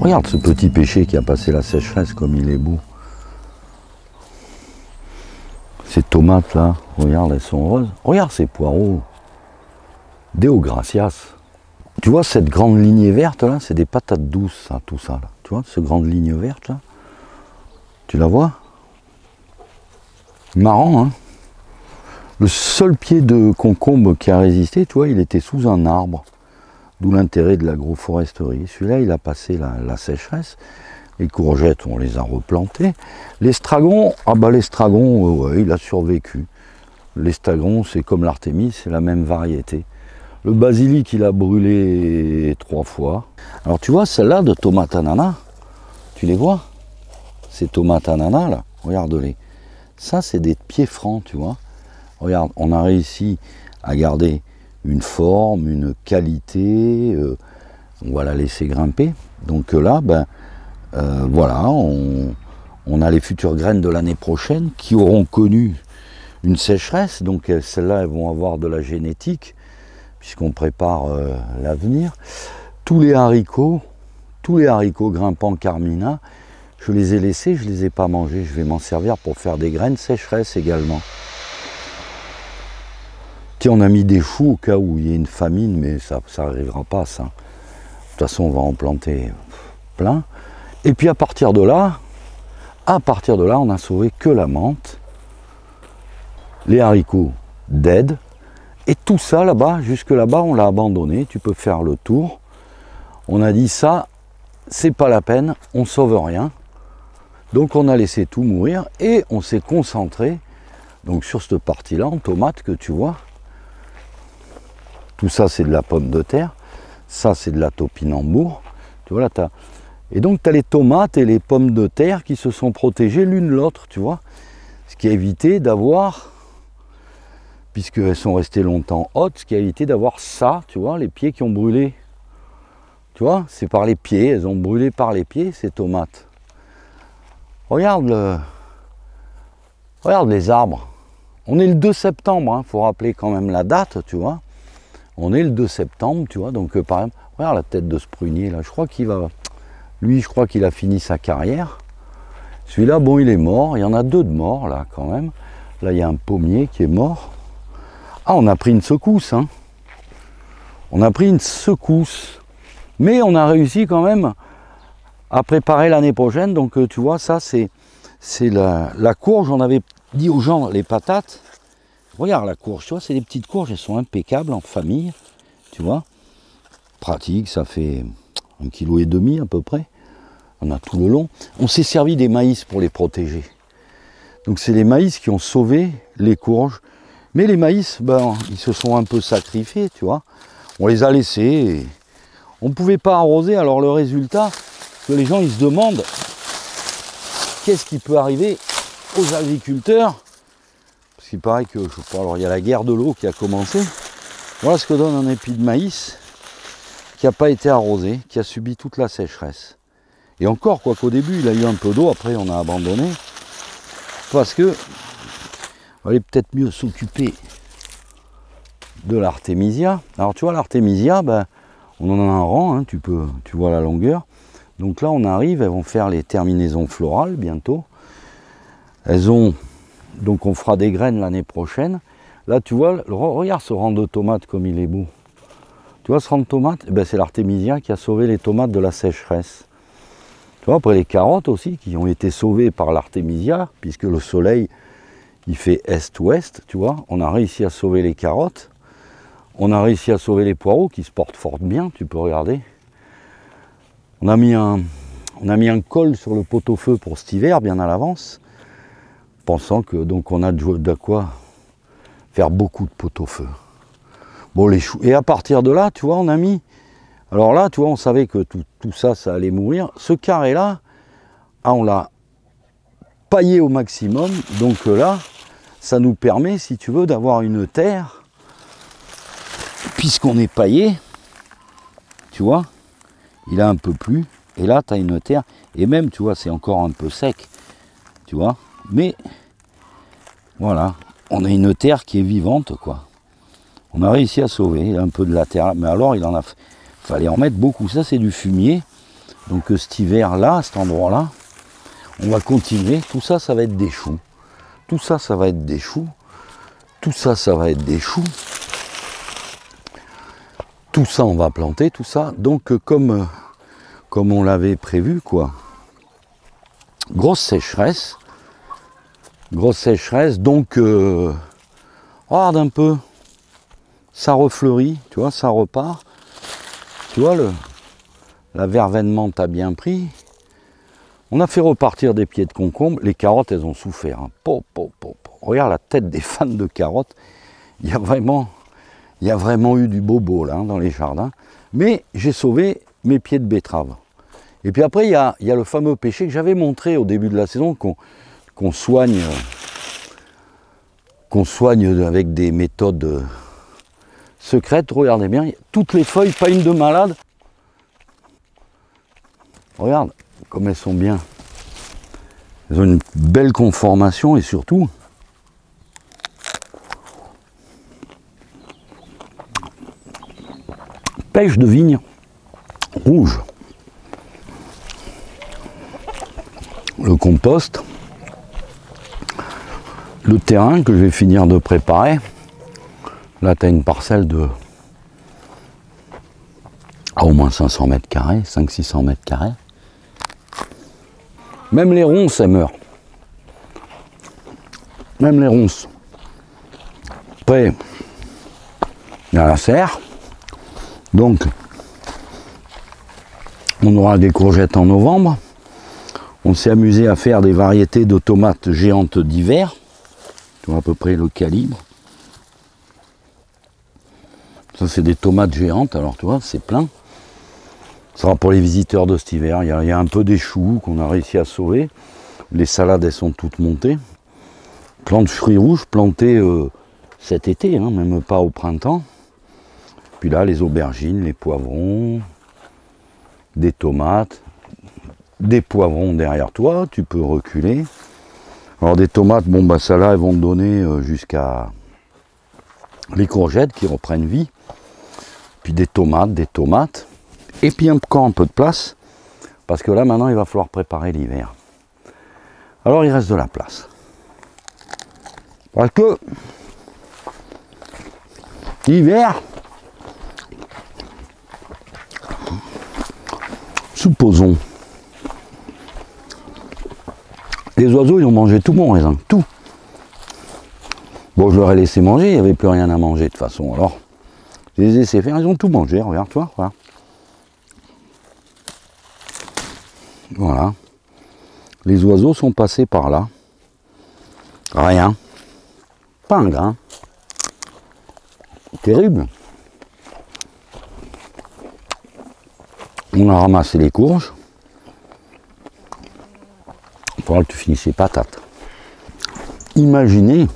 Regarde ce petit pêcher qui a passé la sécheresse comme il est beau. Ces tomates là, regarde, elles sont roses. Regarde ces poireaux. Deo gracias. Tu vois cette grande lignée verte là, c'est des patates douces, ça, tout ça là. Tu vois, cette grande ligne verte là. Tu la vois? Marrant, hein? Le seul pied de concombre qui a résisté, tu vois, il était sous un arbre. D'où l'intérêt de l'agroforesterie. Celui-là, il a passé la sécheresse. Les courgettes, on les a replantées. L'estragon, ah bah l'estragon, ouais, il a survécu. L'estragon, c'est comme l'artémis, c'est la même variété. Le basilic, il a brûlé 3 fois. Alors tu vois, celle-là de tomates ananas, tu les vois? Ces tomates ananas, là, regarde-les. Ça, c'est des pieds francs, tu vois. Regarde, on a réussi à garder une forme, une qualité, on va la laisser grimper. Donc là, ben, voilà, on a les futures graines de l'année prochaine qui auront connu une sécheresse. Donc celles-là, elles vont avoir de la génétique, puisqu'on prépare l'avenir. Tous les haricots grimpants Carmina, je les ai laissés, je ne les ai pas mangés. Je vais m'en servir pour faire des graines sécheresse également. Tiens, on a mis des choux au cas où il y a une famine, mais ça n'arrivera pas, ça. De toute façon, on va en planter plein. Et puis à partir de là, on a sauvé que la menthe, les haricots dead, et tout ça là-bas, jusque là-bas, on l'a abandonné. Tu peux faire le tour. On a dit ça, c'est pas la peine, on sauve rien. Donc on a laissé tout mourir et on s'est concentré donc sur cette partie-là en tomates que tu vois. Tout ça, c'est de la pomme de terre. Ça, c'est de la topinambour. Tu vois, là, et donc, tu as les tomates et les pommes de terre qui se sont protégées l'une l'autre, tu vois. Ce qui a évité d'avoir, puisqu'elles sont restées longtemps hautes, ce qui a évité d'avoir ça, tu vois, les pieds qui ont brûlé. Tu vois, c'est par les pieds, elles ont brûlé par les pieds, ces tomates. Regarde les arbres. On est le 2 septembre, hein, faut rappeler quand même la date, tu vois. On est le 2 septembre, tu vois, donc par exemple, regarde la tête de ce prunier là, je crois qu'il a fini sa carrière. Celui-là, bon, il est mort, il y en a 2 de morts là quand même. Là, il y a un pommier qui est mort. Ah, on a pris une secousse, hein. On a pris une secousse. Mais on a réussi quand même à préparer l'année prochaine, donc tu vois, ça c'est la courge, on avait dit aux gens, les patates. Regarde la courge, tu vois, c'est des petites courges, elles sont impeccables en famille, tu vois. Pratique, ça fait 1,5 kg à peu près. On a tout le long. On s'est servi des maïs pour les protéger. Donc c'est les maïs qui ont sauvé les courges. Mais les maïs, ben, ils se sont un peu sacrifiés, tu vois. On les a laissés. Et on ne pouvait pas arroser, alors le résultat, que les gens ils se demandent qu'est-ce qui peut arriver aux agriculteurs. Parce qu'il paraît que, je sais pas, alors il y a la guerre de l'eau qui a commencé. Voilà ce que donne un épi de maïs qui n'a pas été arrosé, qui a subi toute la sécheresse. Et encore, quoi qu'au début, il a eu un peu d'eau, après on a abandonné. Parce que, il valait peut-être mieux s'occuper de l'artémisia. Alors tu vois, l'artémisia, ben, on en a un rang, hein, tu vois la longueur. Donc là, on arrive, elles vont faire les terminaisons florales bientôt. Donc on fera des graines l'année prochaine. Là, tu vois, regarde ce rang de tomates comme il est beau. Tu vois ce rang de tomates, eh ben, c'est l'artémisia qui a sauvé les tomates de la sécheresse. Tu vois, après les carottes aussi, qui ont été sauvées par l'artémisia, puisque le soleil, il fait est-ouest, tu vois. On a réussi à sauver les carottes. On a réussi à sauver les poireaux, qui se portent fort bien, tu peux regarder. On a mis un col sur le pot-au-feu pour cet hiver, bien à l'avance, pensant que donc on a de quoi faire beaucoup de pot-au-feu. Bon, les choux. Et à partir de là, tu vois, on a mis. Alors là, tu vois, on savait que tout ça, ça allait mourir. Ce carré-là, on l'a paillé au maximum. Donc là, ça nous permet, si tu veux, d'avoir une terre, puisqu'on est paillé, tu vois, il a un peu plu. Et là, tu as une terre. Et même, tu vois, c'est encore un peu sec. Tu vois. Mais, voilà, on a une terre qui est vivante, quoi. On a réussi à sauver un peu de la terre, mais alors il fallait en mettre beaucoup. Ça, c'est du fumier. Donc cet hiver-là, à cet endroit-là, on va continuer. Tout ça, ça va être des choux. Tout ça, ça va être des choux. Tout ça, ça va être des choux. Tout ça, on va planter, tout ça. Donc, comme on l'avait prévu, quoi. Grosse sécheresse. Grosse sécheresse. Donc, regarde un peu. Ça refleurit, tu vois, ça repart. Tu vois, la vervènement t'a bien pris. On a fait repartir des pieds de concombre. Les carottes, elles ont souffert. Hein. Regarde la tête des fans de carottes. Il y a vraiment eu du bobo là, hein, dans les jardins. Mais j'ai sauvé mes pieds de betterave. Et puis après, il y a le fameux péché que j'avais montré au début de la saison, qu'on soigne avec des méthodes secrètes. Regardez bien, toutes les feuilles, pas une de malade. Regarde comme elles sont bien. Elles ont une belle conformation et surtout, pêche de vigne rouge. Le compost, le terrain que je vais finir de préparer. Là, tu as une parcelle de au moins 500 mètres carrés, 500-600 mètres carrés. Même les ronces, elles meurent. Même les ronces. Après, il y a la serre. Donc, on aura des courgettes en novembre. On s'est amusé à faire des variétés de tomates géantes d'hiver. Tu vois à peu près le calibre. Ça, c'est des tomates géantes. Alors, tu vois, c'est plein. Ça sera pour les visiteurs de cet hiver. Il y a un peu des choux qu'on a réussi à sauver. Les salades, elles sont toutes montées. Plantes de fruits rouges plantées cet été, hein, même pas au printemps. Puis là, les aubergines, les poivrons, des tomates, des poivrons derrière toi, tu peux reculer. Alors des tomates, bon bah ça là, elles vont te donner jusqu'à les courgettes qui reprennent vie. Puis des tomates. Et puis encore un peu de place, parce que là maintenant il va falloir préparer l'hiver. Alors il reste de la place. Parce que l'hiver, supposons, les oiseaux ils ont mangé tout mon raisin, tout. Bon, je leur ai laissé manger, il n'y avait plus rien à manger de toute façon. Alors, je les ai laissés faire, ils ont tout mangé, regarde toi, voilà. Voilà. Les oiseaux sont passés par là. Rien. Pas un grain. Terrible. On a ramassé les courges. Il faudra que tu finisses les patates. Imaginez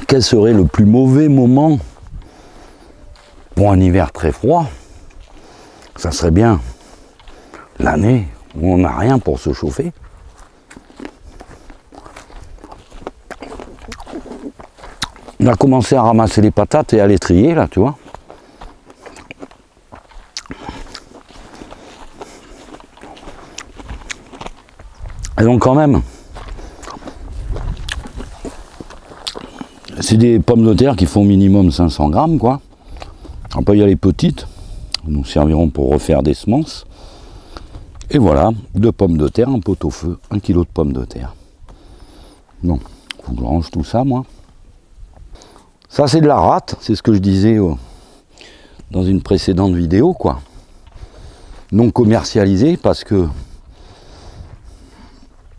quel serait le plus mauvais moment pour un hiver très froid. Ça serait bien l'année où on n'a rien pour se chauffer. On a commencé à ramasser les patates et à les trier là, tu vois. Et donc quand même, c'est des pommes de terre qui font minimum 500 grammes quoi. Après il y a les petites, nous serviront pour refaire des semences. Et voilà, 2 pommes de terre, un pot-au-feu, 1 kilo de pommes de terre. Bon, faut que je range tout ça, moi. Ça, c'est de la rate, c'est ce que je disais dans une précédente vidéo, quoi. Non commercialisée, parce que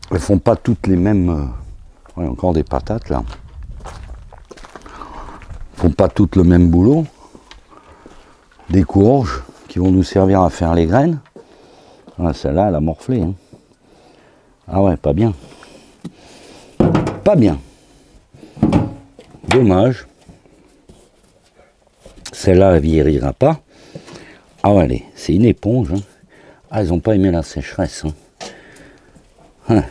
elles font pas toutes les mêmes... ouais, encore des patates, là. Elles font pas toutes le même boulot. Des courges qui vont nous servir à faire les graines. Ah, celle-là, elle a morflé. Hein. Ah ouais, pas bien. Pas bien. Dommage. Celle-là, elle vieillira pas. Ah ouais, allez, c'est une éponge. Hein. Ah, ils n'ont pas aimé la sécheresse. Hein. Hein.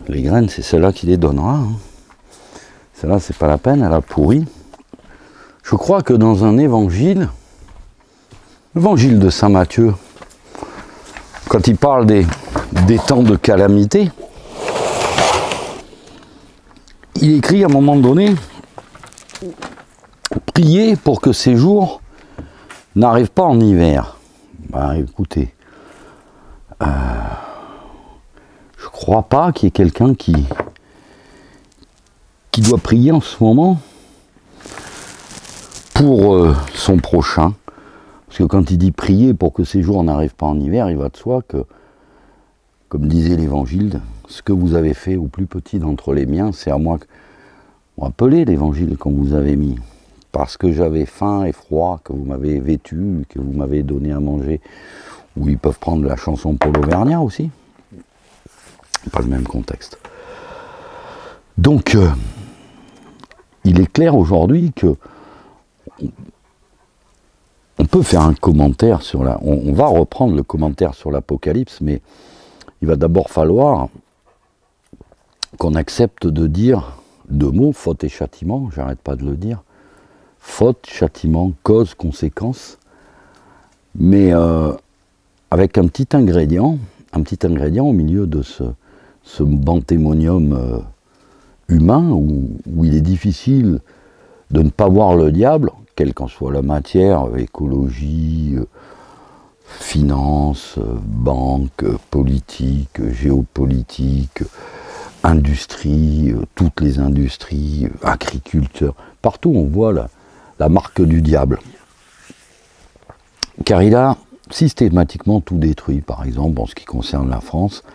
Les graines, c'est celle-là qui les donnera. Hein. Celle-là, c'est pas la peine, elle a pourri. Je crois que dans un évangile, L'évangile de saint Matthieu, quand il parle des temps de calamité, il écrit à un moment donné, priez pour que ces jours n'arrivent pas en hiver. Ben, écoutez, je crois pas qu'il y ait quelqu'un qui doit prier en ce moment pour son prochain. Parce que quand il dit prier pour que ces jours n'arrivent pas en hiver, il va de soi que, comme disait l'Évangile, ce que vous avez fait au plus petit d'entre les miens, c'est à moi que... Rappelez l'Évangile qu'on vous avez mis. Parce que j'avais faim et froid, que vous m'avez vêtu, que vous m'avez donné à manger. Ou ils peuvent prendre la chanson Paul Auvergnat aussi. Pas le même contexte. Donc, il est clair aujourd'hui que on peut faire un commentaire sur la... On va reprendre le commentaire sur l'Apocalypse, mais il va d'abord falloir qu'on accepte de dire deux mots, faute et châtiment, j'arrête pas de le dire. Faute, châtiment, cause, conséquence, mais avec un petit ingrédient au milieu de ce panthémonium humain où il est difficile de ne pas voir le diable, quelle qu'en soit la matière, écologie, finance, banque, politique, géopolitique, industrie, toutes les industries, agriculteurs, partout on voit la marque du diable. Car il a systématiquement tout détruit, par exemple en ce qui concerne la France,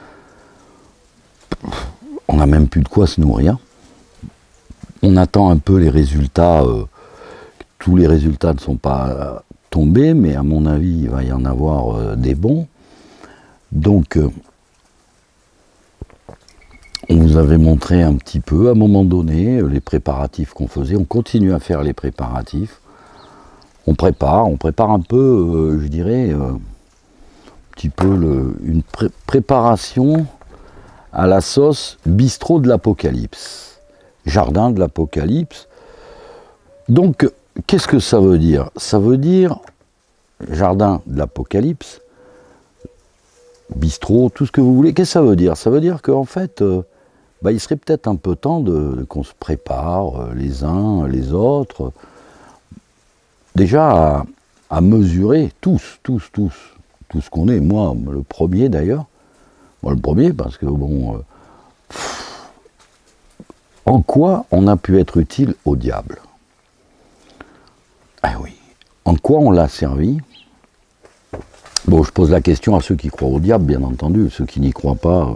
on n'a même plus de quoi se nourrir. On attend un peu les résultats, tous les résultats ne sont pas tombés, mais à mon avis il va y en avoir des bons. Donc on vous avait montré un petit peu, à un moment donné, les préparatifs qu'on faisait. On continue à faire les préparatifs. On prépare un peu, je dirais, un petit peu une préparation à la sauce bistrot de l'Apocalypse, jardin de l'Apocalypse. Donc, qu'est-ce que ça veut dire? Ça veut dire jardin de l'Apocalypse, bistrot, tout ce que vous voulez. Qu'est-ce que ça veut dire? Ça veut dire qu'en fait, il serait peut-être un peu temps qu'on se prépare les uns les autres, déjà à mesurer tous ce qu'on est. Moi, le premier d'ailleurs, le premier parce que bon, en quoi on a pu être utile au diable? Ah oui, en quoi on l'a servi? Bon, je pose la question à ceux qui croient au diable, bien entendu. Ceux qui n'y croient pas,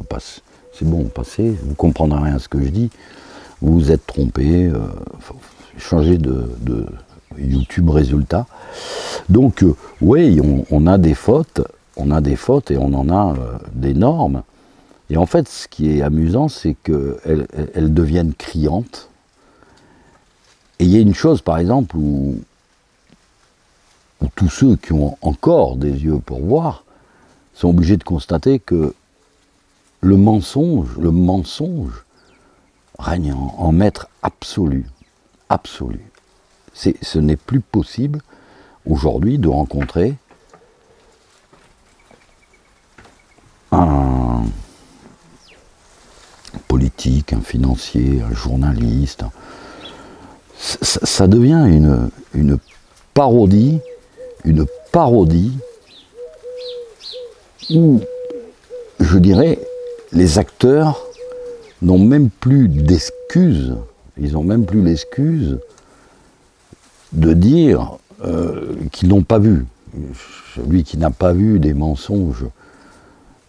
c'est bon, passez, vous ne comprendrez rien à ce que je dis. Vous vous êtes trompé, changez de YouTube résultat. Donc, oui, on a des fautes, et on en a d'énormes. Et en fait, ce qui est amusant, c'est qu'elles deviennent criantes. Et il y a une chose, par exemple, où tous ceux qui ont encore des yeux pour voir sont obligés de constater que le mensonge règne en maître absolu. Ce n'est plus possible aujourd'hui de rencontrer un politique, un financier, un journaliste. Ça devient une parodie où, je dirais, les acteurs n'ont même plus d'excuses, ils n'ont même plus l'excuse de dire qu'ils n'ont pas vu. Celui qui n'a pas vu des mensonges,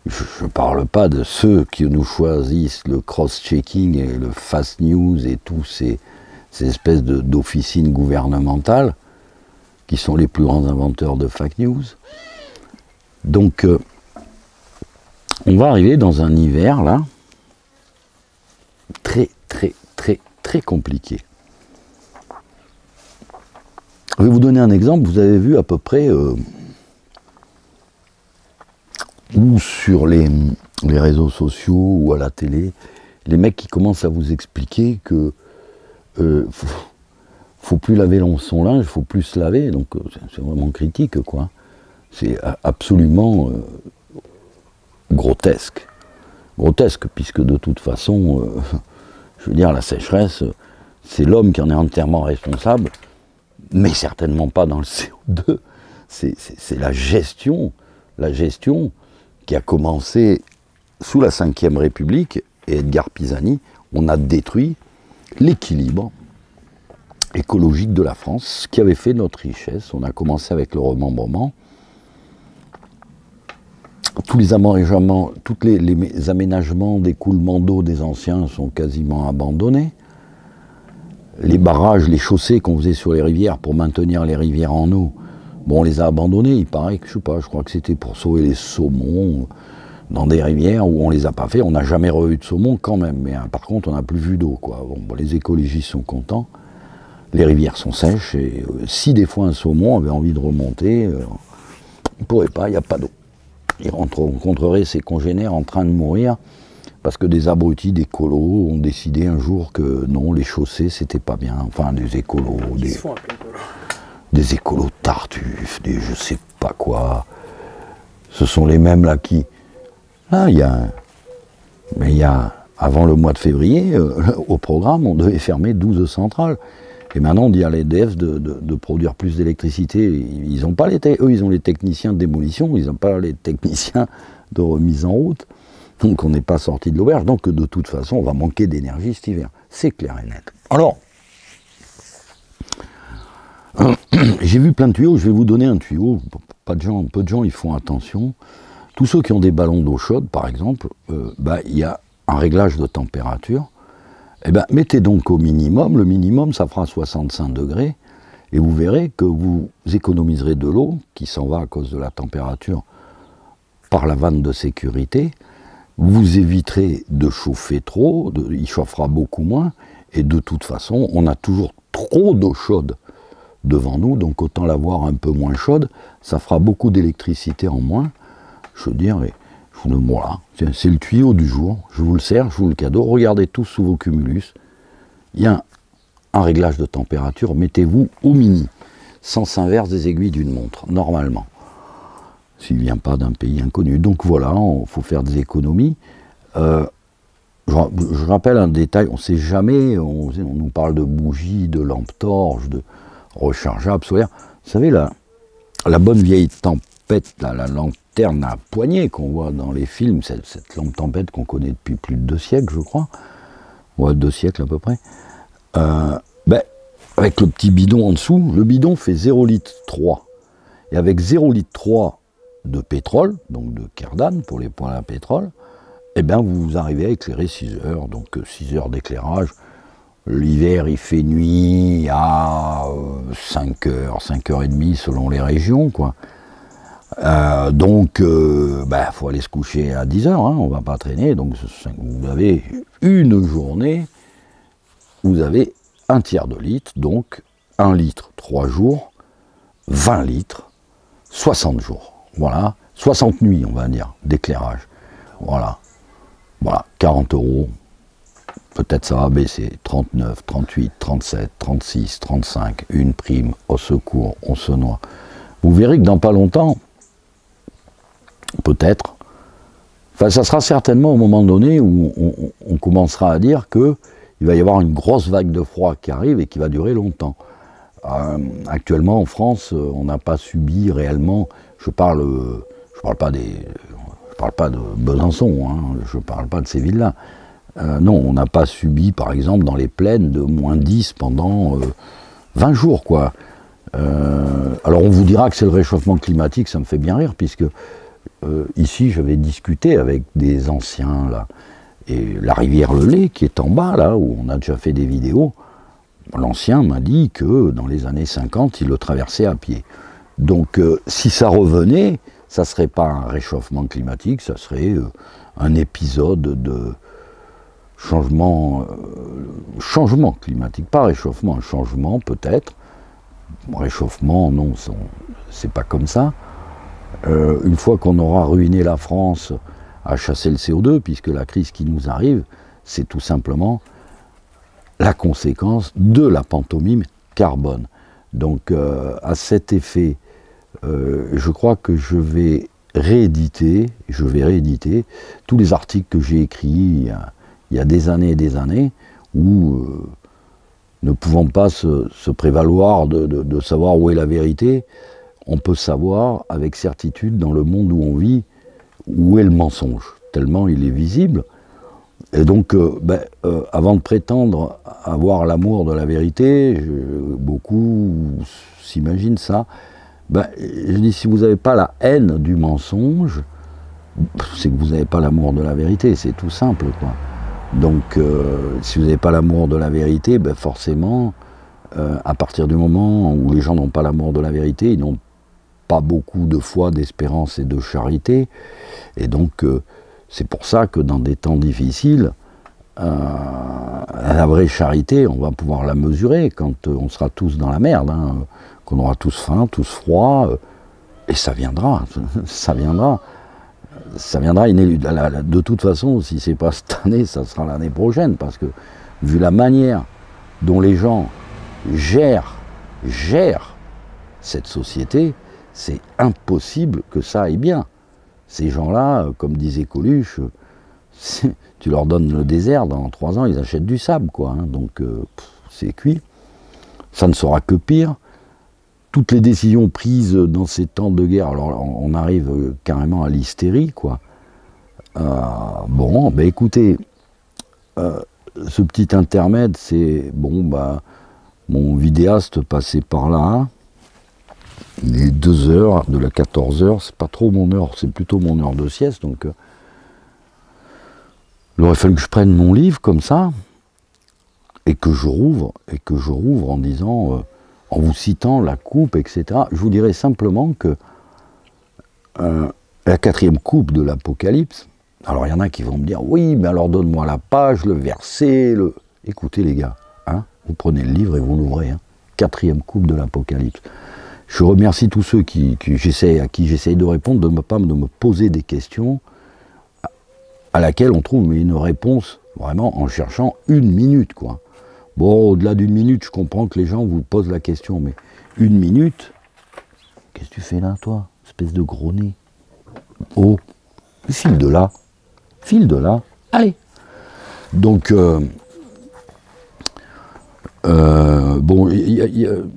je ne parle pas de ceux qui nous choisissent le cross-checking et le fast news et tous ces espèces d'officines gouvernementales qui sont les plus grands inventeurs de fake news. Donc, on va arriver dans un hiver, là, très compliqué. Je vais vous donner un exemple. Vous avez vu à peu près, ou sur les réseaux sociaux, ou à la télé, les mecs qui commencent à vous expliquer que faut plus laver son linge, il faut plus se laver, donc c'est vraiment critique, quoi. C'est absolument grotesque. Grotesque, puisque de toute façon, je veux dire, la sécheresse, c'est l'homme qui en est entièrement responsable, mais certainement pas dans le CO2. C'est la gestion qui a commencé sous la Ve République, et Edgar Pisani, on a détruit l'équilibre écologique de la France, ce qui avait fait notre richesse. On a commencé avec le remembrement. Tous les aménagements, les aménagements d'écoulement d'eau des anciens sont quasiment abandonnés. Les barrages, les chaussées qu'on faisait sur les rivières pour maintenir les rivières en eau, bon, on les a abandonnés. Il paraît que, je sais pas, je crois que c'était pour sauver les saumons dans des rivières où on les a pas fait. On n'a jamais revu de saumon quand même, mais par contre, on n'a plus vu d'eau, quoi. Bon, les écologistes sont contents. Les rivières sont sèches et si des fois un saumon avait envie de remonter, il ne pourrait pas, il n'y a pas d'eau. Il rencontrerait ses congénères en train de mourir parce que des abrutis d'écolos ont décidé un jour que non, les chaussées c'était pas bien. Enfin, des écolos, des écolos tartuffes, des je sais pas quoi. Ce sont les mêmes là qui. Là, il y a avant le mois de février, au programme, on devait fermer 12 centrales. Et maintenant, on dit à l'EDF de produire plus d'électricité. Ils ont pas eux, ils ont les techniciens de démolition, ils n'ont pas les techniciens de remise en route. Donc, on n'est pas sorti de l'auberge. Donc, de toute façon, on va manquer d'énergie cet hiver. C'est clair et net. Alors, j'ai vu plein de tuyaux. Je vais vous donner un tuyau. Peu de gens y font attention. Tous ceux qui ont des ballons d'eau chaude, par exemple, il y a un réglage de température. Eh bien, mettez donc au minimum, le minimum ça fera 65 degrés, et vous verrez que vous économiserez de l'eau, qui s'en va à cause de la température, par la vanne de sécurité, vous éviterez de chauffer trop, il chauffera beaucoup moins, et de toute façon, on a toujours trop d'eau chaude devant nous, donc autant l'avoir un peu moins chaude, ça fera beaucoup d'électricité en moins, je veux dire, voilà, c'est le tuyau du jour, je vous le sers, je vous le cadeau, regardez tous sous vos cumulus, il y a un réglage de température, mettez-vous au mini, sens inverse des aiguilles d'une montre, normalement, s'il ne vient pas d'un pays inconnu. Donc voilà, il faut faire des économies. Je rappelle un détail, on ne sait jamais, on nous parle de bougies, de lampes torches, de rechargeables solaires, vous savez, la bonne vieille tempête, la lanterne à poignée qu'on voit dans les films, cette lampe tempête qu'on connaît depuis plus de 2 siècles, je crois, ouais, 2 siècles à peu près, avec le petit bidon en dessous, le bidon fait 0,3 litre. Et avec 0,3 litre de pétrole, donc de Kerdan pour les poêles à pétrole, eh bien vous arrivez à éclairer 6 heures, donc 6 heures d'éclairage. L'hiver, il fait nuit à 5 heures, 5 heures et demie selon les régions, quoi. Donc, faut aller se coucher à 10 heures, hein, on va pas traîner. Donc, vous avez une journée, vous avez 1/3 de litre, donc 1 litre 3 jours, 20 litres, 60 jours. Voilà, 60 nuits, on va dire, d'éclairage. Voilà, 40 €. Peut-être ça va baisser, 39, 38, 37, 36, 35, une prime, au secours, on se noie. Vous verrez que dans pas longtemps, peut-être, ça sera certainement au moment donné où on commencera à dire qu'il va y avoir une grosse vague de froid qui arrive et qui va durer longtemps. Actuellement en France, on n'a pas subi réellement, je parle pas de Besançon, hein, je parle pas de ces villes-là. Non, on n'a pas subi, par exemple, dans les plaines de -10 pendant 20 jours, quoi. Alors on vous dira que c'est le réchauffement climatique, ça me fait bien rire, puisque ici j'avais discuté avec des anciens, là, et la rivière Le Lay, qui est en bas, là, où on a déjà fait des vidéos, l'ancien m'a dit que dans les années 50, il le traversait à pied. Donc si ça revenait, ça ne serait pas un réchauffement climatique, ça serait un épisode de changement climatique, pas réchauffement, changement peut-être. Réchauffement, non, c'est pas comme ça. Une fois qu'on aura ruiné la France à chasser le CO2, puisque la crise qui nous arrive, c'est tout simplement la conséquence de la pantomime carbone. Donc à cet effet, je crois que je vais rééditer tous les articles que j'ai écrits il y a des années et des années, où, ne pouvant pas se prévaloir de savoir où est la vérité, on peut savoir avec certitude dans le monde où on vit, où est le mensonge, tellement il est visible. Et donc, avant de prétendre avoir l'amour de la vérité, beaucoup s'imaginent ça, je dis, si vous n'avez pas la haine du mensonge, c'est que vous n'avez pas l'amour de la vérité, c'est tout simple, quoi. Donc, si vous n'avez pas l'amour de la vérité, forcément, à partir du moment où les gens n'ont pas l'amour de la vérité, ils n'ont pas beaucoup de foi, d'espérance et de charité. Et donc, c'est pour ça que dans des temps difficiles, la vraie charité, on va pouvoir la mesurer quand on sera tous dans la merde, hein, qu'on aura tous faim, tous froid, et ça viendra, ça viendra. Ça viendra de toute façon, si c'est pas cette année, ça sera l'année prochaine, parce que vu la manière dont les gens gèrent cette société, c'est impossible que ça aille bien. Ces gens-là, comme disait Coluche, tu leur donnes le désert, dans 3 ans, ils achètent du sable, quoi. Hein, donc c'est cuit. Ça ne sera que pire. Toutes les décisions prises dans ces temps de guerre, alors on arrive carrément à l'hystérie, quoi. Bon, écoutez, ce petit intermède, c'est, bon, mon vidéaste passait par là, il est 2 heures, de la 14 heures, c'est pas trop mon heure, c'est plutôt mon heure de sieste, donc il aurait fallu que je prenne mon livre comme ça, et que je rouvre en disant... en vous citant la coupe, etc. Je vous dirais simplement que la 4e coupe de l'Apocalypse, alors il y en a qui vont me dire, oui, mais alors donne-moi la page, le verset, Écoutez les gars, hein, vous prenez le livre et vous l'ouvrez, hein, 4e coupe de l'Apocalypse. Je remercie tous ceux à qui j'essaye de répondre, de me poser des questions à laquelle on trouve une réponse vraiment en cherchant 1 minute, quoi. Bon, au-delà d'1 minute, je comprends que les gens vous posent la question, mais 1 minute, qu'est-ce que tu fais là, toi, espèce de gros nez? Oh, file de là, allez. Donc, bon, il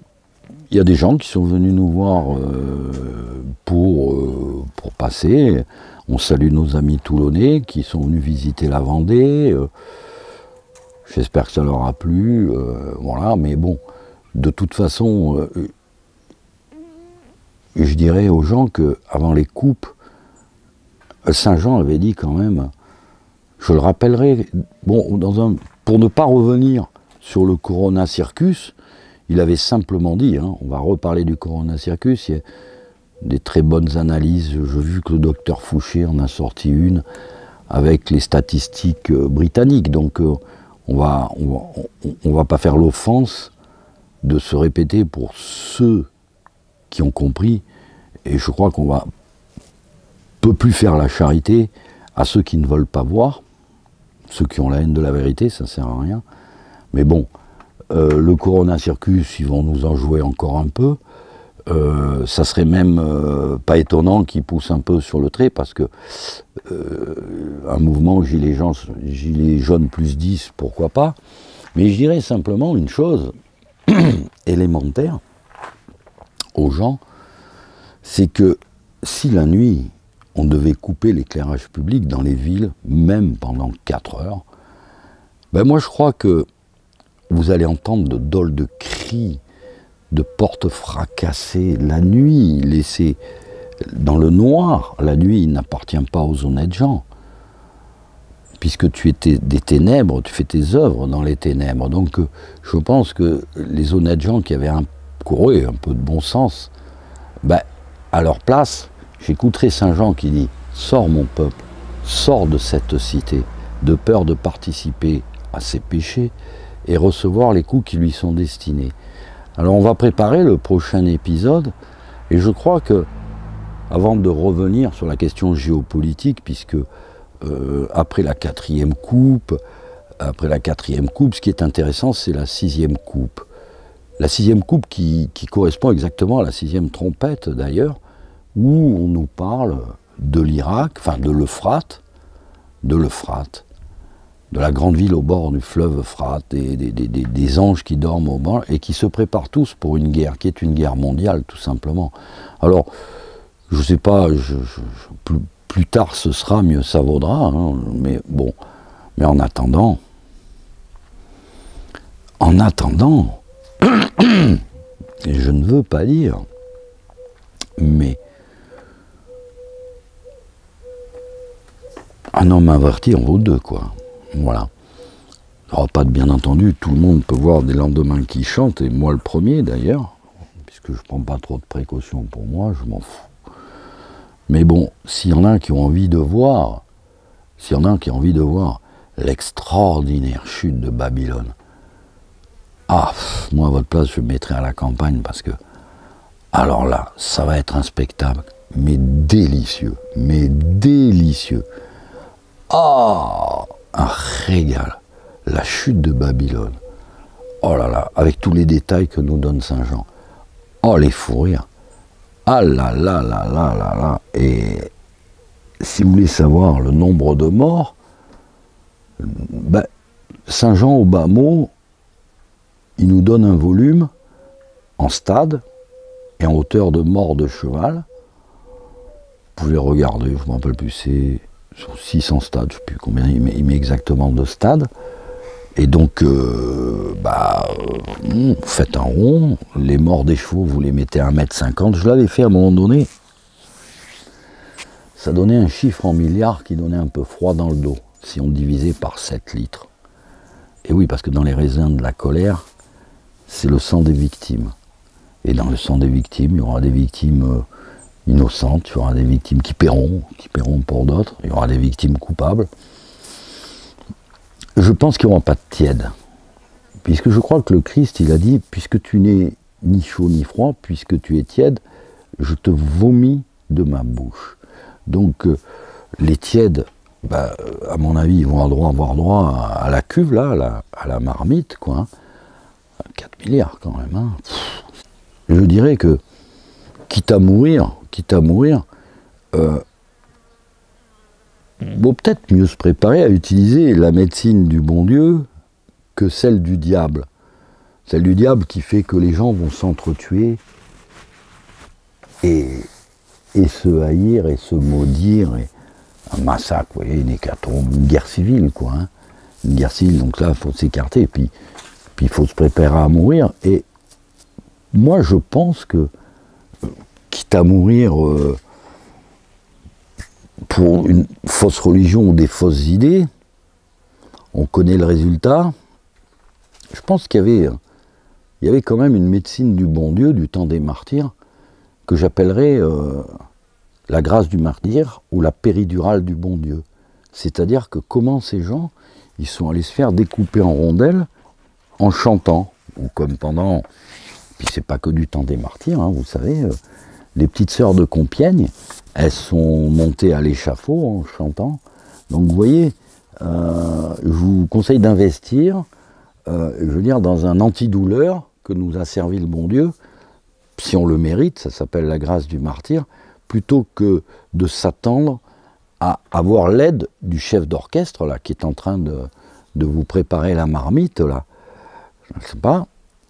y a des gens qui sont venus nous voir pour passer. On salue nos amis toulonnais qui sont venus visiter la Vendée. J'espère que ça leur a plu, voilà, mais bon, de toute façon, je dirais aux gens qu'avant les coupes, Saint Jean avait dit quand même, je le rappellerai, bon, pour ne pas revenir sur le Corona Circus, il avait simplement dit, hein, on va reparler du Corona Circus, il y a des très bonnes analyses, j'ai vu que le docteur Fouché en a sorti une, avec les statistiques britanniques, donc... on va pas faire l'offense de se répéter pour ceux qui ont compris, et je crois qu'on peut plus faire la charité à ceux qui ne veulent pas voir, ceux qui ont la haine de la vérité, ça sert à rien. Mais bon, le Corona Circus, ils vont nous en jouer encore un peu. Ça serait même pas étonnant qu'ils poussent un peu sur le trait, parce que un mouvement Gilets jaunes plus 10, pourquoi pas. Mais je dirais simplement une chose élémentaire aux gens, c'est que si la nuit, on devait couper l'éclairage public dans les villes, même pendant 4 heures, moi je crois que vous allez entendre de dol de cris, de portes fracassées, la nuit laissée dans le noir. La nuit n'appartient pas aux honnêtes gens, puisque tu es des ténèbres, tu fais tes œuvres dans les ténèbres. Donc je pense que les honnêtes gens qui avaient un peu de bon sens, à leur place, j'écouterai Saint Jean qui dit « Sors mon peuple, sors de cette cité, de peur de participer à ses péchés et recevoir les coups qui lui sont destinés. » Alors on va préparer le prochain épisode, et je crois que, avant de revenir sur la question géopolitique, puisque après la 4e coupe, ce qui est intéressant, c'est la 6e coupe. La 6e coupe qui correspond exactement à la 6e trompette d'ailleurs, où on nous parle de l'Irak, enfin de l'Euphrate, de la grande ville au bord du fleuve Euphrate, des anges qui dorment au bord et qui se préparent tous pour une guerre, qui est une guerre mondiale tout simplement. Alors, je sais pas, plus tard ce sera, mieux ça vaudra, hein, mais bon, mais en attendant, et je ne veux pas dire, mais un homme averti en vaut deux, quoi. Voilà. Alors, pas de bien entendu, tout le monde peut voir des lendemains qui chantent, et moi le premier d'ailleurs, puisque je prends pas trop de précautions pour moi, je m'en fous. Mais bon, s'il y en a qui ont envie de voir, l'extraordinaire chute de Babylone, ah, moi à votre place, je me mettrais à la campagne parce que, alors là, ça va être un spectacle, mais délicieux, Ah, un régal, la chute de Babylone. Oh là là, avec tous les détails que nous donne Saint Jean. Oh, les fous rires. Ah là là là là là là. Et si vous voulez savoir le nombre de morts, ben, Saint Jean au bas mot, il nous donne un volume en stade et en hauteur de mort de cheval. Vous pouvez regarder, je ne me rappelle plus, c'est sur 600 stades, je ne sais plus combien il met exactement de stades. Et donc, faites un rond, les morts des chevaux, vous les mettez à 1,50 m. Je l'avais fait à un moment donné. Ça donnait un chiffre en milliards qui donnait un peu froid dans le dos, si on divisait par 7 litres. Et oui, parce que dans les raisins de la colère, c'est le sang des victimes. Et dans le sang des victimes, il y aura des victimes innocentes, il y aura des victimes qui paieront pour d'autres, il y aura des victimes coupables. Je pense qu'il n'y aura pas de tiède, puisque je crois que le Christ, il a dit, puisque tu n'es ni chaud ni froid, puisque tu es tiède, je te vomis de ma bouche. Donc les tièdes, à mon avis, ils vont avoir droit à la cuve, là, à la marmite, quoi. Hein. 4 milliards quand même. Hein. Je dirais que, quitte à mourir, vaut peut-être mieux se préparer à utiliser la médecine du bon Dieu que celle du diable. Celle du diable qui fait que les gens vont s'entretuer et se haïr et se maudire. Et un massacre, vous voyez, une hécatombe, une guerre civile, quoi. Hein. Une guerre civile, donc là, il faut s'écarter, puis il faut se préparer à mourir. Et moi, je pense que, quitte à mourir pour une fausse religion ou des fausses idées, on connaît le résultat. Je pense qu'il y avait quand même une médecine du bon Dieu, du temps des martyrs, que j'appellerais la grâce du martyr ou la péridurale du bon Dieu. C'est-à-dire que comment ces gens, ils sont allés se faire découper en rondelles en chantant, ou comme pendant, puis c'est pas que du temps des martyrs, hein, vous savez, les petites sœurs de Compiègne, elles sont montées à l'échafaud en chantant. Donc vous voyez, je vous conseille d'investir, je veux dire, dans un antidouleur que nous a servi le bon Dieu, si on le mérite, ça s'appelle la grâce du martyr, plutôt que de s'attendre à avoir l'aide du chef d'orchestre, là, qui est en train de vous préparer la marmite, là. Je ne sais pas.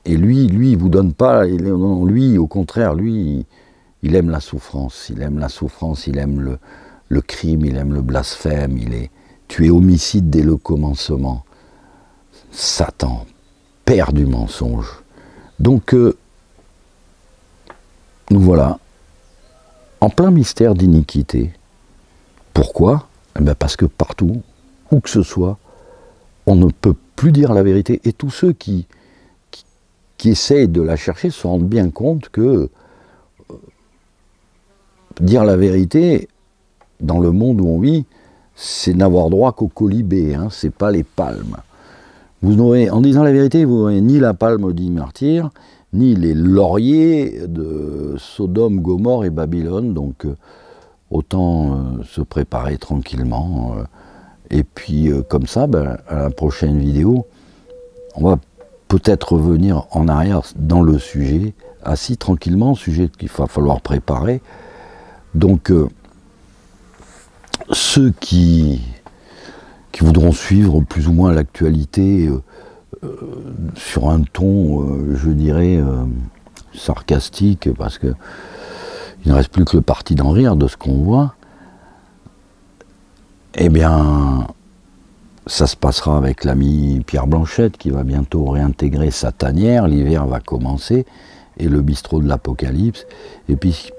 Et lui, il vous donne pas, lui, au contraire, lui, il aime la souffrance, il aime le crime, il aime le blasphème, tu es homicide dès le commencement. Satan, père du mensonge. Donc, nous voilà, en plein mystère d'iniquité. Pourquoi ? Eh bien parce que partout, où que ce soit, on ne peut plus dire la vérité. Et tous ceux qui essayent de la chercher se rendent bien compte que dire la vérité, dans le monde où on vit, c'est n'avoir droit qu'au colibé, hein, c'est pas les palmes. Vous n'aurez, en disant la vérité, vous n'aurez ni la palme des martyrs, ni les lauriers de Sodome, Gomorrhe et Babylone, donc autant se préparer tranquillement. Et puis comme ça, à la prochaine vidéo, on va peut-être revenir en arrière dans le sujet, assis tranquillement, sujet qu'il va falloir préparer. Donc, ceux qui voudront suivre plus ou moins l'actualité sur un ton, je dirais, sarcastique, parce que il ne reste plus que le parti d'en rire de ce qu'on voit, eh bien, ça se passera avec l'ami Pierre Blanchette qui va bientôt réintégrer sa tanière, l'hiver va commencer, et le bistrot de l'Apocalypse. Et puis,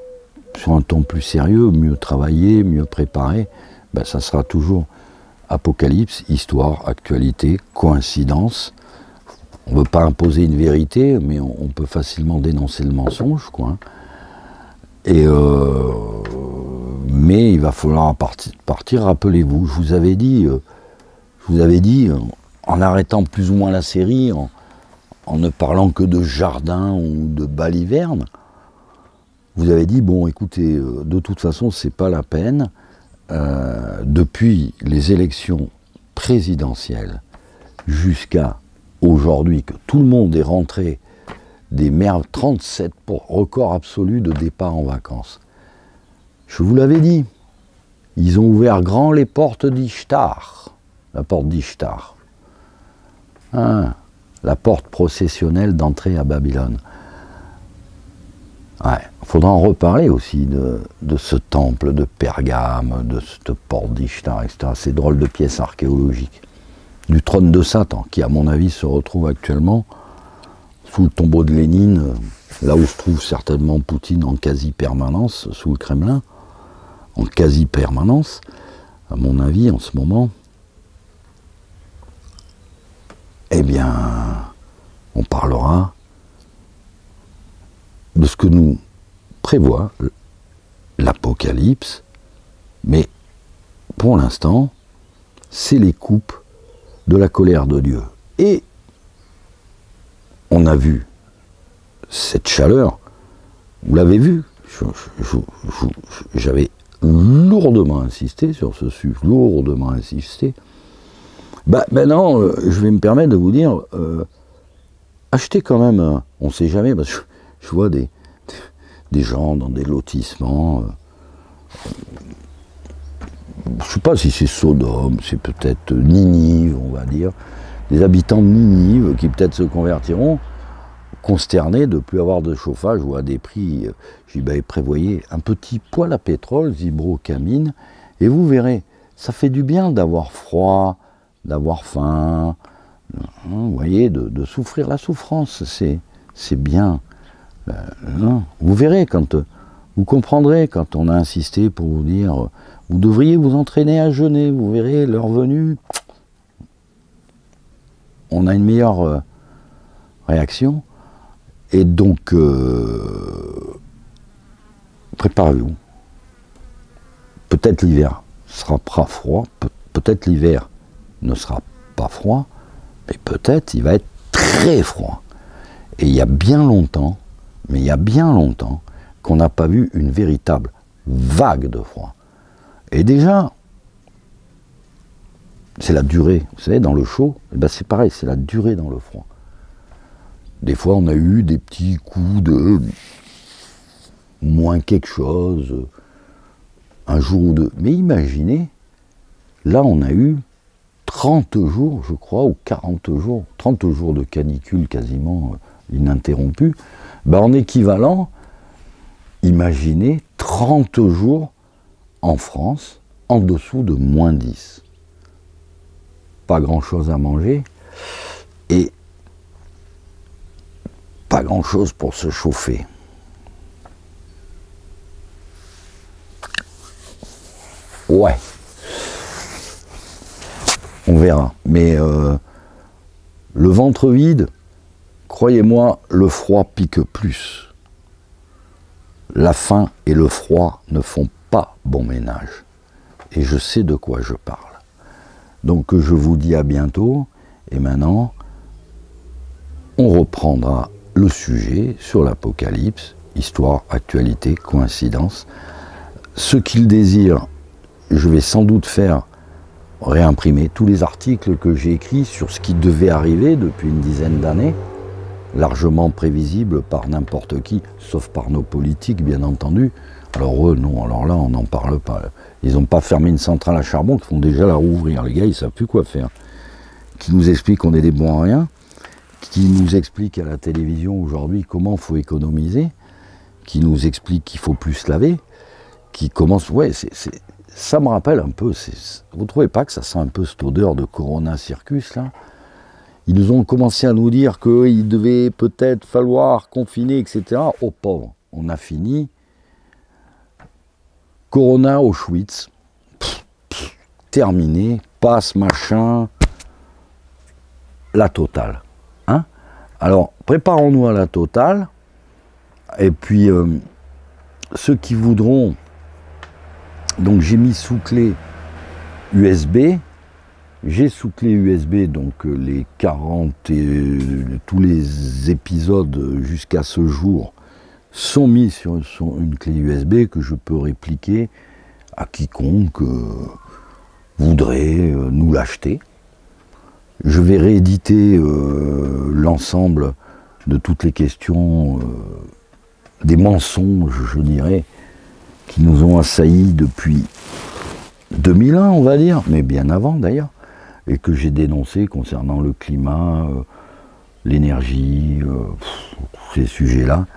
sur un ton plus sérieux, mieux travaillé, mieux préparé, ben, ça sera toujours Apocalypse, histoire, actualité, coïncidence. On ne veut pas imposer une vérité, mais on peut facilement dénoncer le mensonge, quoi. Et mais il va falloir partir. Rappelez-vous, je vous avais dit, en arrêtant plus ou moins la série, en ne parlant que de jardin ou de baliverne, vous avez dit, bon, écoutez, de toute façon, c'est pas la peine. Depuis les élections présidentielles jusqu'à aujourd'hui, que tout le monde est rentré des merveilles, 37 records absolus de départ en vacances. Je vous l'avais dit, ils ont ouvert grand les portes d'Ishtar, la porte d'Ishtar, hein, la porte processionnelle d'entrée à Babylone. Ouais, il faudra en reparler aussi de ce temple de Pergame, de cette porte d'Ishtar, etc. Ces drôles de pièces archéologiques. Du trône de Satan, qui à mon avis se retrouve actuellement sous le tombeau de Lénine, là où se trouve certainement Poutine en quasi-permanence, sous le Kremlin, en quasi-permanence, à mon avis en ce moment. Eh bien, on parlera de ce que nous prévoit l'Apocalypse, mais pour l'instant, c'est les coupes de la colère de Dieu. Et on a vu cette chaleur, vous l'avez vu, j'avais lourdement insisté sur ce sujet, lourdement insisté. Bah, maintenant, je vais me permettre de vous dire, achetez quand même, on ne sait jamais, parce que je vois des gens dans des lotissements, je ne sais pas si c'est Sodome, c'est peut-être Ninive, on va dire, des habitants de Ninive qui peut-être se convertiront, consternés de ne plus avoir de chauffage ou à des prix, j'ai dit, bah, prévoyez un petit poêle à pétrole, Zibrocamine, et vous verrez, ça fait du bien d'avoir froid, d'avoir faim, vous voyez, de souffrir la souffrance, c'est bien. Vous verrez, vous comprendrez quand on a insisté pour vous dire, vous devriez vous entraîner à jeûner, vous verrez, l'heure venue, on a une meilleure réaction. Et donc, préparez-vous. Peut-être l'hiver sera pas froid, peut-être l'hiver ne sera pas froid, mais peut-être il va être très froid. Et il y a bien longtemps, qu'on n'a pas vu une véritable vague de froid. Et déjà, c'est la durée. Vous savez, dans le chaud, eh ben c'est pareil, c'est la durée dans le froid. Des fois, on a eu des petits coups de moins quelque chose, un jour ou deux. Mais imaginez, là, on a eu 30 jours, je crois, ou 40 jours, 30 jours de canicule quasiment ininterrompue. Ben, en équivalent, imaginez 30 jours en France, en dessous de moins 10. Pas grand-chose à manger, et pas grand-chose pour se chauffer. Ouais. On verra. Mais le ventre vide, croyez-moi, le froid pique plus. La faim et le froid ne font pas bon ménage. Et je sais de quoi je parle. Donc je vous dis à bientôt. Et maintenant, on reprendra le sujet sur l'Apocalypse, histoire, actualité, coïncidence. Ce qu'il désire, je vais sans doute faire réimprimer tous les articles que j'ai écrits sur ce qui devait arriver depuis une dizaine d'années, largement prévisible par n'importe qui, sauf par nos politiques, bien entendu. Alors eux, non, alors là, on n'en parle pas. Ils n'ont pas fermé une centrale à charbon, qu'ils font déjà la rouvrir. Les gars, ils ne savent plus quoi faire. Qui nous expliquent qu'on est des bons à rien, qui nous expliquent à la télévision aujourd'hui comment il faut économiser, qui nous expliquent qu'il faut plus se laver, qui commence, ouais, ça me rappelle un peu, vous ne trouvez pas que ça sent un peu cette odeur de Corona Circus là? Ils nous ont commencé à nous dire qu'il devait peut-être falloir confiner, etc. Oh pauvre, on a fini. Corona Auschwitz, terminé, passe machin, la totale. Hein? Alors, préparons-nous à la totale, et puis ceux qui voudront. Donc j'ai mis sous clé USB, j'ai sous clé USB donc les 40 et tous les épisodes jusqu'à ce jour sont mis sur une clé USB que je peux répliquer à quiconque voudrait nous l'acheter. Je vais rééditer l'ensemble de toutes les questions, des mensonges, je dirais, qui nous ont assaillis depuis 2001, on va dire, mais bien avant d'ailleurs, et que j'ai dénoncé concernant le climat, l'énergie, ces sujets-là,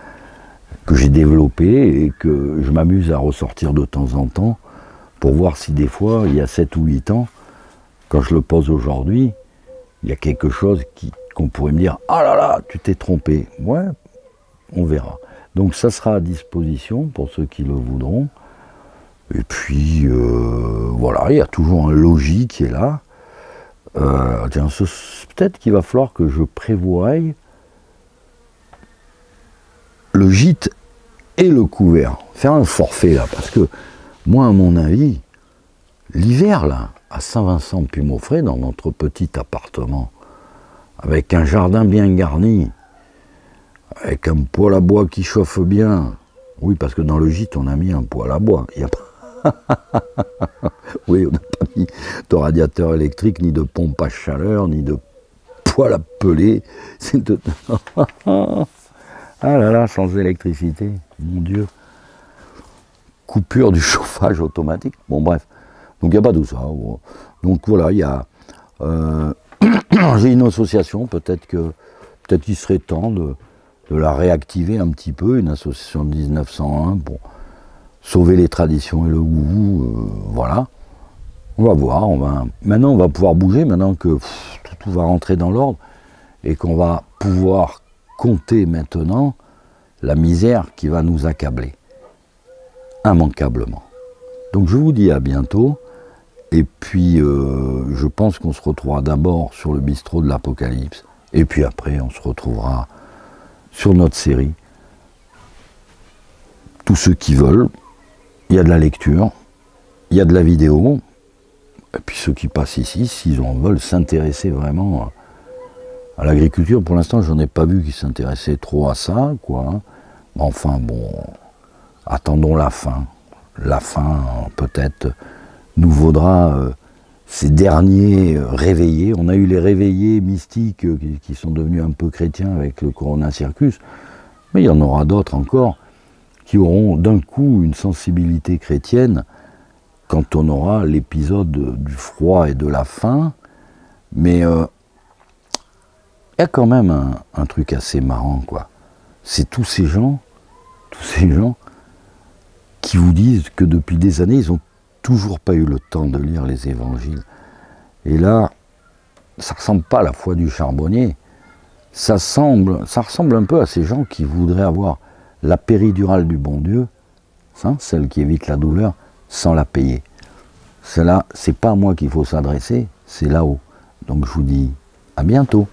que j'ai développés et que je m'amuse à ressortir de temps en temps pour voir si des fois, il y a 7 ou 8 ans, quand je le pose aujourd'hui, il y a quelque chose qu'on pourrait me dire « Ah là là, tu t'es trompé ». Ouais, on verra. Donc ça sera à disposition pour ceux qui le voudront. Et puis voilà, il y a toujours un logis qui est là. Peut-être qu'il va falloir que je prévoie le gîte et le couvert. Faire un forfait là, parce que moi à mon avis, l'hiver là, à Saint-Vincent-Puy-Maufrais, dans notre petit appartement, avec un jardin bien garni, avec un poêle à bois qui chauffe bien. Oui, parce que dans le gîte, on a mis un poêle à bois. Il y a pas... oui, on n'a pas mis de radiateur électrique, ni de pompe à chaleur, ni de poêle à peler. C'est de... ah là là, sans électricité, mon Dieu. Coupure du chauffage automatique. Bon, bref. Donc, il n'y a pas tout ça. Donc, voilà, il y a... j'ai une association, peut-être qu'il serait temps de la réactiver un petit peu, une association de 1901 pour sauver les traditions et le goût, voilà. On va voir, maintenant on va pouvoir bouger, maintenant que tout va rentrer dans l'ordre et qu'on va pouvoir compter maintenant la misère qui va nous accabler, immanquablement. Donc je vous dis à bientôt, et puis je pense qu'on se retrouvera d'abord sur le bistrot de l'Apocalypse, et puis après on se retrouvera sur notre série. Tous ceux qui veulent, il y a de la lecture, il y a de la vidéo, et puis ceux qui passent ici, s'ils veulent s'intéresser vraiment à l'agriculture, pour l'instant j'en ai pas vu qui s'intéressaient trop à ça, quoi. Enfin bon, attendons la fin. La fin peut-être nous vaudra ces derniers réveillés. On a eu les réveillés mystiques qui sont devenus un peu chrétiens avec le Corona Circus, mais il y en aura d'autres encore qui auront d'un coup une sensibilité chrétienne quand on aura l'épisode du froid et de la faim. Mais il y a quand même un truc assez marrant, quoi. C'est tous ces gens qui vous disent que depuis des années, ils n'ont toujours pas eu le temps de lire les évangiles. Et là, ça ressemble pas à la foi du charbonnier. Ça ressemble un peu à ces gens qui voudraient avoir la péridurale du bon Dieu, hein, celle qui évite la douleur, sans la payer. Cela, c'est pas à moi qu'il faut s'adresser, c'est là-haut. Donc je vous dis à bientôt.